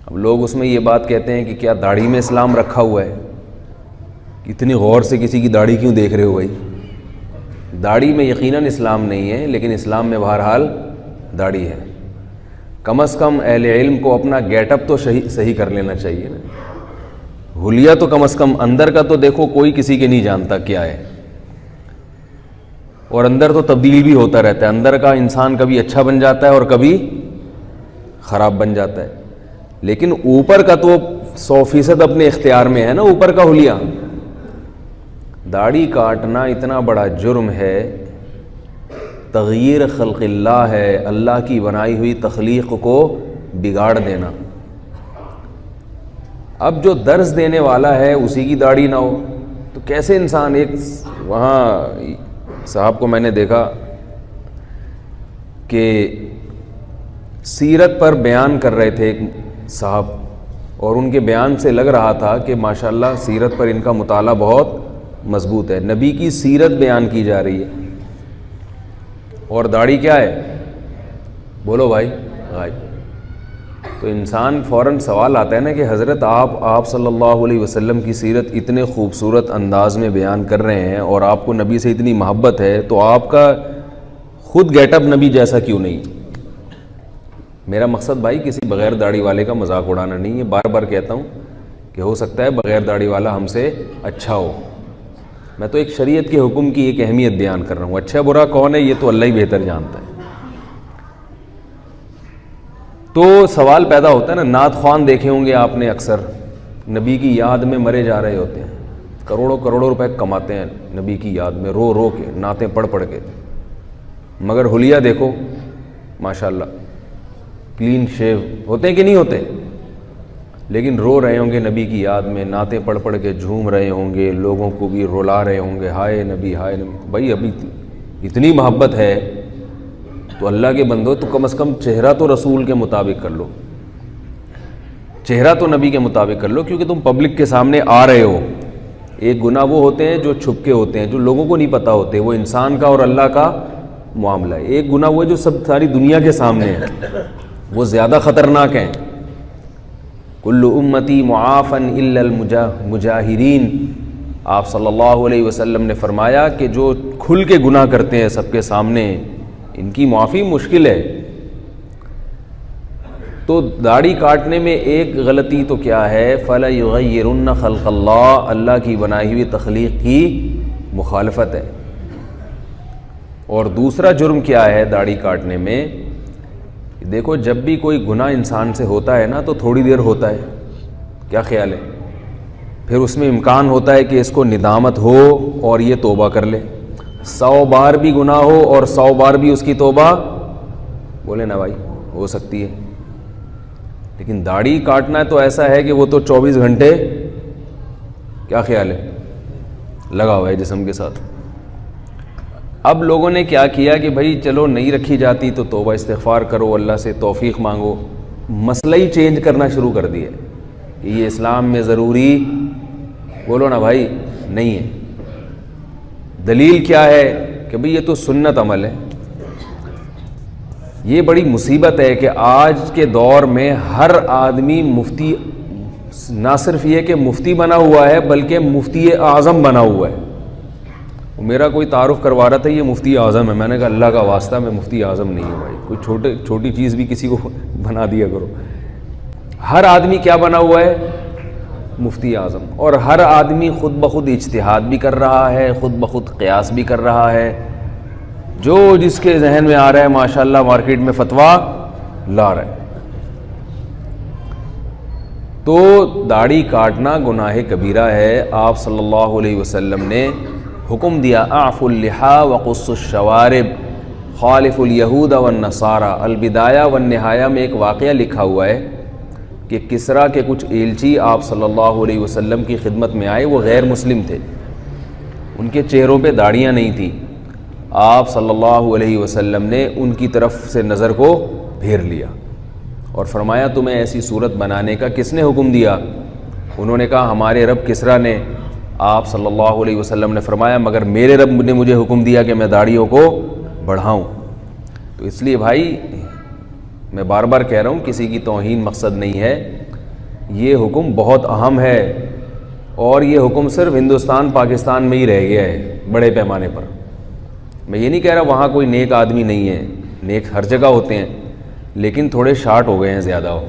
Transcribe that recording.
اب لوگ اس میں یہ بات کہتے ہیں کہ کیا داڑھی میں اسلام رکھا ہوا ہے؟ اتنی غور سے کسی کی داڑھی کیوں دیکھ رہے ہو بھائی؟ داڑھی میں یقیناً اسلام نہیں ہے، لیکن اسلام میں بہرحال داڑھی ہے۔ کم از کم اہل علم کو اپنا گیٹ اپ تو صحیح کر لینا چاہیے نا، حلیہ تو کم از کم اندر کا تو دیکھو، کوئی کسی کے نہیں جانتا کیا ہے، اور اندر تو تبدیلی بھی ہوتا رہتا ہے، اندر کا انسان کبھی اچھا بن جاتا ہے اور کبھی خراب بن جاتا ہے، لیکن اوپر کا تو 100% اپنے اختیار میں ہے نا، اوپر کا حلیہ۔ داڑھی کاٹنا اتنا بڑا جرم ہے، تغییر خلق اللہ ہے، اللہ کی بنائی ہوئی تخلیق کو بگاڑ دینا۔ اب جو درس دینے والا ہے اسی کی داڑھی نہ ہو تو کیسے انسان؟ ایک وہاں صاحب کو میں نے دیکھا کہ سیرت پر بیان کر رہے تھے ایک صاحب، اور ان کے بیان سے لگ رہا تھا کہ ماشاءاللہ سیرت پر ان کا مطالعہ بہت مضبوط ہے، نبی کی سیرت بیان کی جا رہی ہے، اور داڑھی کیا ہے؟ بولو بھائی، غائب۔ تو انسان فوراً سوال آتا ہے نا کہ حضرت آپ صلی اللہ علیہ وسلم کی سیرت اتنے خوبصورت انداز میں بیان کر رہے ہیں، اور آپ کو نبی سے اتنی محبت ہے، تو آپ کا خود گیٹ اپ نبی جیسا کیوں نہیں؟ میرا مقصد بھائی کسی بغیر داڑھی والے کا مذاق اڑانا نہیں ہے، بار بار کہتا ہوں کہ ہو سکتا ہے بغیر داڑھی والا ہم سے اچھا ہو، میں تو ایک شریعت کے حکم کی ایک اہمیت بیان کر رہا ہوں، اچھا برا کون ہے یہ تو اللہ ہی بہتر جانتا ہے۔ تو سوال پیدا ہوتا ہے نا، نعت خوان دیکھے ہوں گے آپ نے، اکثر نبی کی یاد میں مرے جا رہے ہوتے ہیں، کروڑوں کروڑوں روپے کماتے ہیں نبی کی یاد میں، رو رو کے نعتیں پڑھ پڑھ کے، مگر حلیہ دیکھو ماشاءاللہ کلین شیو ہوتے ہیں کہ نہیں ہوتے، لیکن رو رہے ہوں گے نبی کی یاد میں، نعتیں پڑھ پڑھ کے جھوم رہے ہوں گے، لوگوں کو بھی رلا رہے ہوں گے، ہائے نبی ہائے نبی۔ بھائی ابھی اتنی محبت ہے تو اللہ کے بندو تو کم از کم چہرہ تو رسول کے مطابق کر لو، چہرہ تو نبی کے مطابق کر لو، کیونکہ تم پبلک کے سامنے آ رہے ہو۔ ایک گناہ وہ ہوتے ہیں جو چھپ کے ہوتے ہیں، جو لوگوں کو نہیں پتہ ہوتے، وہ انسان کا اور اللہ کا معاملہ ہے۔ ایک گناہ وہ جو سب ساری دنیا کے سامنے ہے، وہ زیادہ خطرناک ہیں۔ کل امتی معافن الا المجاہرین، آپ صلی اللہ علیہ وسلم نے فرمایا کہ جو کھل کے گناہ کرتے ہیں سب کے سامنے، ان کی معافی مشکل ہے۔ تو داڑھی کاٹنے میں ایک غلطی تو کیا ہے؟ فَلَا يُغَيِّرُنَّ خَلْقَ اللَّهِ، اللہ کی بنائی ہوئی تخلیق کی مخالفت ہے۔ اور دوسرا جرم کیا ہے داڑھی کاٹنے میں؟ دیکھو جب بھی کوئی گناہ انسان سے ہوتا ہے نا تو تھوڑی دیر ہوتا ہے، کیا خیال ہے؟ پھر اس میں امکان ہوتا ہے کہ اس کو ندامت ہو اور یہ توبہ کر لے، 100 بار بھی گناہ ہو اور 100 بار بھی اس کی توبہ بولے نا بھائی ہو سکتی ہے۔ لیکن داڑھی کاٹنا تو ایسا ہے کہ وہ تو 24 گھنٹے، کیا خیال ہے، لگا ہوا ہے جسم کے ساتھ۔ اب لوگوں نے کیا کیا کہ بھائی چلو نہیں رکھی جاتی تو توبہ استغفار کرو، اللہ سے توفیق مانگو، مسئلہ ہی چینج کرنا شروع کر دیا کہ یہ اسلام میں ضروری، بولو نا بھائی، نہیں ہے۔ دلیل کیا ہے کہ بھئی یہ تو سنت عمل ہے۔ یہ بڑی مصیبت ہے کہ آج کے دور میں ہر آدمی مفتی، نہ صرف یہ کہ مفتی بنا ہوا ہے بلکہ مفتی اعظم بنا ہوا ہے۔ میرا کوئی تعارف کروا رہا تھا یہ مفتی اعظم ہے، میں نے کہا اللہ کا واسطہ میں مفتی اعظم نہیں ہوں بھائی، کوئی چھوٹی چیز بھی کسی کو بنا دیا کرو۔ ہر آدمی کیا بنا ہوا ہے؟ مفتی اعظم، اور ہر آدمی خود بخود اجتہاد بھی کر رہا ہے، خود بخود قیاس بھی کر رہا ہے، جو جس کے ذہن میں آ رہا ہے ماشاءاللہ مارکیٹ میں فتویٰ لا رہا ہے۔ تو داڑھی کاٹنا گناہ کبیرہ ہے۔ آپ صلی اللہ علیہ وسلم نے حکم دیا اعفوا اللحى وقصوا الشوارب خالف اليہود والنصارى۔ البدایہ والنہایہ میں ایک واقعہ لکھا ہوا ہے کہ کسریٰ کے کچھ ایلچی آپ صلی اللہ علیہ وسلم کی خدمت میں آئے، وہ غیر مسلم تھے، ان کے چہروں پہ داڑیاں نہیں تھیں۔ آپ صلی اللہ علیہ وسلم نے ان کی طرف سے نظر کو پھیر لیا اور فرمایا تمہیں ایسی صورت بنانے کا کس نے حکم دیا؟ انہوں نے کہا ہمارے رب کسریٰ نے۔ آپ صلی اللہ علیہ وسلم نے فرمایا مگر میرے رب نے مجھے حکم دیا کہ میں داڑھیوں کو بڑھاؤں۔ تو اس لیے بھائی میں بار بار کہہ رہا ہوں کسی کی توہین مقصد نہیں ہے، یہ حکم بہت اہم ہے، اور یہ حکم صرف ہندوستان پاکستان میں ہی رہ گیا ہے بڑے پیمانے پر۔ میں یہ نہیں کہہ رہا وہاں کوئی نیک آدمی نہیں ہے، نیک ہر جگہ ہوتے ہیں، لیکن تھوڑے شارٹ ہو گئے ہیں زیادہ ہو۔